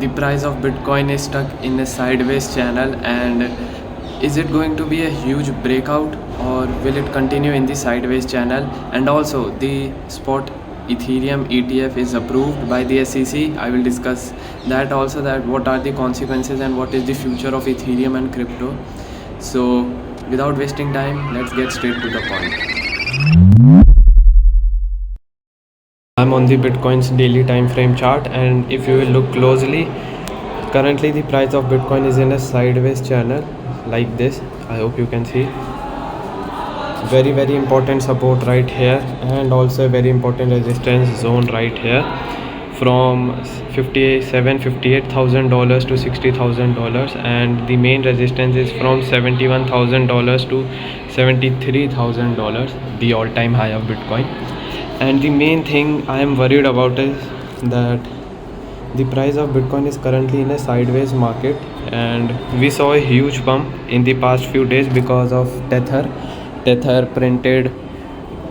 the price of Bitcoin is stuck in a sideways channel, and is it going to be a huge breakout or will it continue in the sideways channel? And also the spot Ethereum ETF is approved by the SEC. I will discuss that also, that what are the consequences and what is the future of Ethereum and crypto. So without wasting time, let's get straight to the point. I'm on the Bitcoin's daily time frame chart, and if you will look closely, currently the price of Bitcoin is in a sideways channel like this. I hope you can see. Very important support right here, and also a very important resistance zone right here from $58,000 to $60,000, and the main resistance is from $71,000 to $73,000, the all-time high of Bitcoin. And the main thing I am worried about is that the price of Bitcoin is currently in a sideways market, and we saw a huge bump in the past few days because of Tether. Tether printed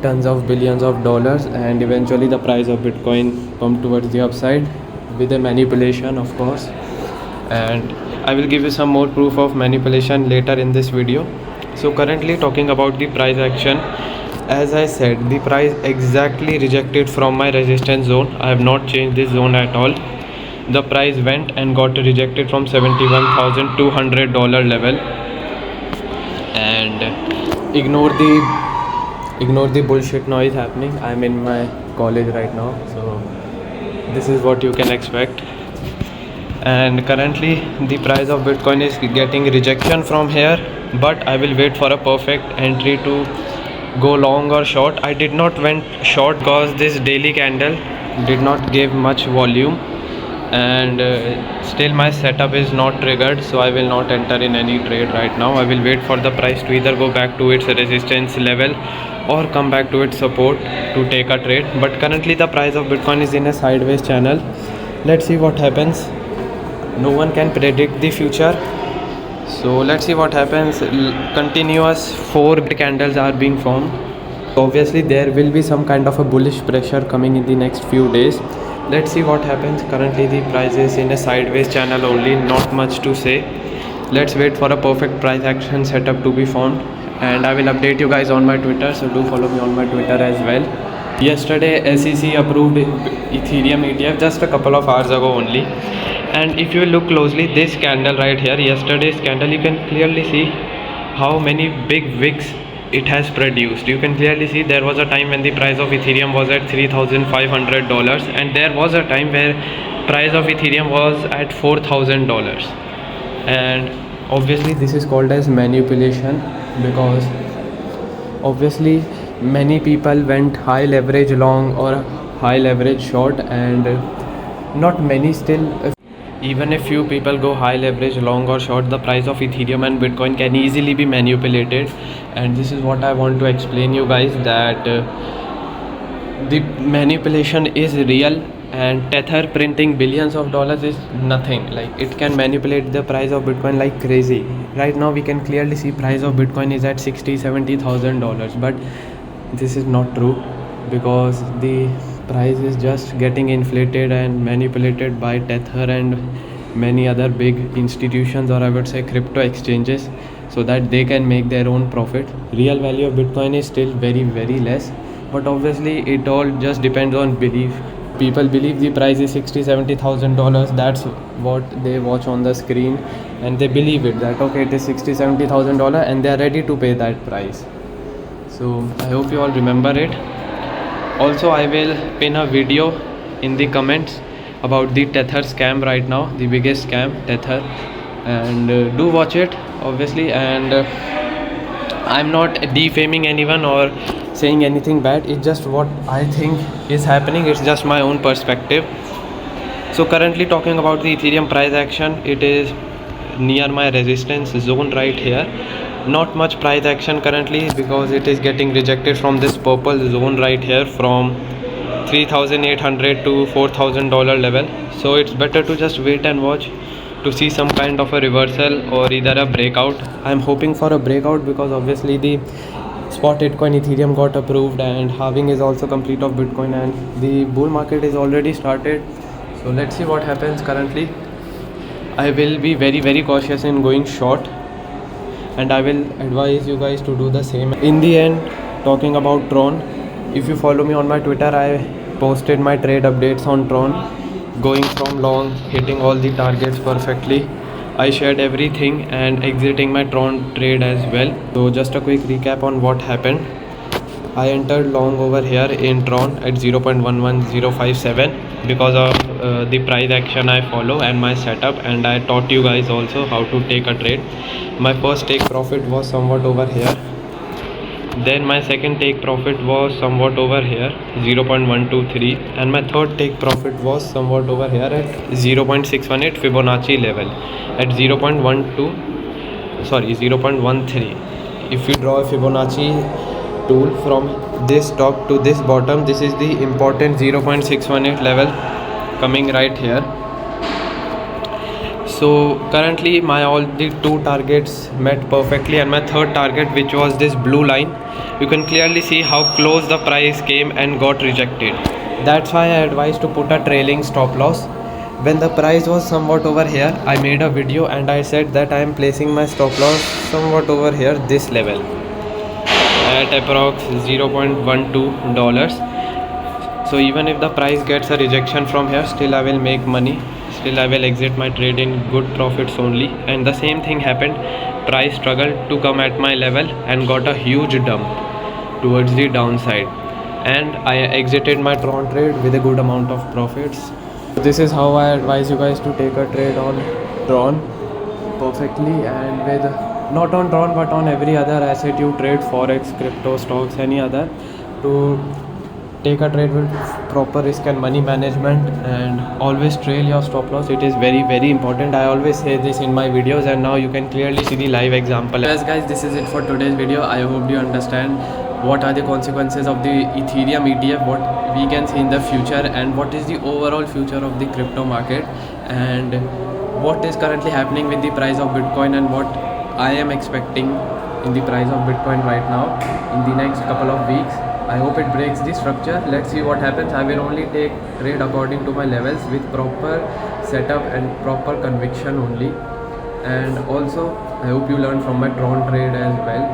tons of billions of dollars, and eventually the price of Bitcoin pumped towards the upside with a manipulation, of course. And I will give you some more proof of manipulation later in this video. So currently talking about the price action, as I said, the price exactly rejected from my resistance zone. I have not changed this zone at all. The price went and got rejected from $71,200 level, and ignore the bullshit noise happening. I'm in my college right now, so this is what you can expect. And currently the price of Bitcoin is getting rejection from here, but I will wait for a perfect entry to go long or short. I did not went short because this daily candle did not give much volume, and still my setup is not triggered, so I will not enter in any trade right now. I will wait for the price to either go back to its resistance level or come back to its support to take a trade. But currently the price of Bitcoin is in a sideways channel. Let's see what happens. No one can predict the future, so let's see what happens. Continuous 4 candles are being formed. Obviously there will be some kind of a bullish pressure coming in the next few days. Let's see what happens. Currently the price is in a sideways channel only, not much to say. Let's wait for a perfect price action setup to be formed, and I will update you guys on my Twitter, so do follow me on my Twitter as well. Yesterday SEC approved Ethereum ETF just a couple of hours ago only, and if you look closely, this candle right here, yesterday's candle, you can clearly see how many big wicks it has produced. You can clearly see there was a time when the price of Ethereum was at $3,500, and there was a time where price of Ethereum was at $4,000. And obviously this is called as manipulation, because obviously many people went high leverage long or high leverage short, and not many still. Even if few people go high leverage long or short, the price of Ethereum and Bitcoin can easily be manipulated. And this is what I want to explain you guys, that the manipulation is real, and Tether printing billions of dollars is nothing. Like, it can manipulate the price of Bitcoin like crazy. Right now we can clearly see price of Bitcoin is at $60,000-$70,000, but this is not true, because the price is just getting inflated and manipulated by Tether and many other big institutions, or I would say crypto exchanges, so that they can make their own profit. Real value of Bitcoin is still very less, but obviously it all just depends on belief. People believe the price is $60,000-$70,000. That's what they watch on the screen, and they believe it, that okay, it is $60,000-$70,000, and they are ready to pay that price. So I hope you all remember it. Also, I will pin a video in the comments about the Tether scam right now, the biggest scam, Tether, and do watch it, obviously. And I'm not defaming anyone or saying anything bad. It's just what I think is happening. It's just my own perspective. So currently talking about the Ethereum price action, it is near my resistance zone right here. Not much price action currently, because it is getting rejected from this purple zone right here, from $3,800 to $4,000 level. So it's better to just wait and watch to see some kind of a reversal or either a breakout. I'm hoping for a breakout, because obviously the spot Bitcoin Ethereum got approved, and halving is also complete of Bitcoin, and the bull market is already started. So let's see what happens currently. I will be very cautious in going short, and I will advise you guys to do the same. In the end, talking about Tron, if you follow me on my Twitter, I posted my trade updates on Tron, going from long, hitting all the targets perfectly. I shared everything and exiting my Tron trade as well. So just a quick recap on what happened. I entered long over here in Tron at 0.11057 because of the price action I follow and my setup, and I taught you guys also how to take a trade. My first take profit was somewhat over here, then my second take profit was somewhat over here 0.123, and my third take profit was somewhat over here at 0.618 Fibonacci level at 0.13. If you draw a Fibonacci tool from this top to this bottom, this is the important 0.618 level coming right here. So currently my all the two targets met perfectly, and my third target, which was this blue line, you can clearly see how close the price came and got rejected. That's why I advised to put a trailing stop loss. When the price was somewhat over here, I made a video and I said that I am placing my stop loss somewhat over here, this level at approx $0.12. So even if the price gets a rejection from here, still I will make money, still I will exit my trade in good profits only. And the same thing happened. Price struggled to come at my level and got a huge dump towards the downside, and I exited my Tron trade with a good amount of profits. This is how I advise you guys to take a trade on Tron perfectly, and with not on Tron but on every other asset you trade, forex, crypto, stocks, any other, to take a trade with proper risk and money management, and always trail your stop loss. It is very important. I always say this in my videos, and now you can clearly see the live example. Yes guys, this is it for today's video. I hope you understand what are the consequences of the Ethereum ETF, what we can see in the future, and what is the overall future of the crypto market, and what is currently happening with the price of Bitcoin, and what I am expecting in the price of Bitcoin right now in the next couple of weeks. I hope it breaks the structure. Let's see what happens. I will only take trade according to my levels with proper setup and proper conviction only. And also I hope you learn from my Tron trade as well.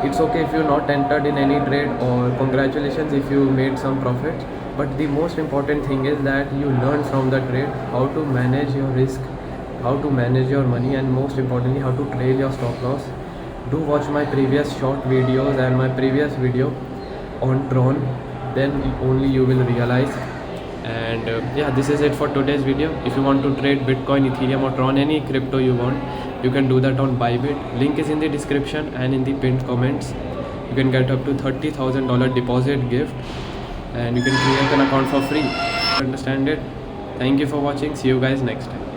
It's okay if you not entered in any trade, or congratulations if you made some profits, but the most important thing is that you learn from the trade how to manage your risk, how to manage your money, and most importantly how to trail your stop loss. Do watch my previous short videos and my previous video on Tron, then only you will realize. And yeah, this is it for today's video. If you want to trade Bitcoin, Ethereum, or Tron, any crypto you want, you can do that on Bybit. Link is in the description and in the pinned comments. You can get up to $30,000 deposit gift, and you can create an account for free. Understand it? Thank you for watching. See you guys next time.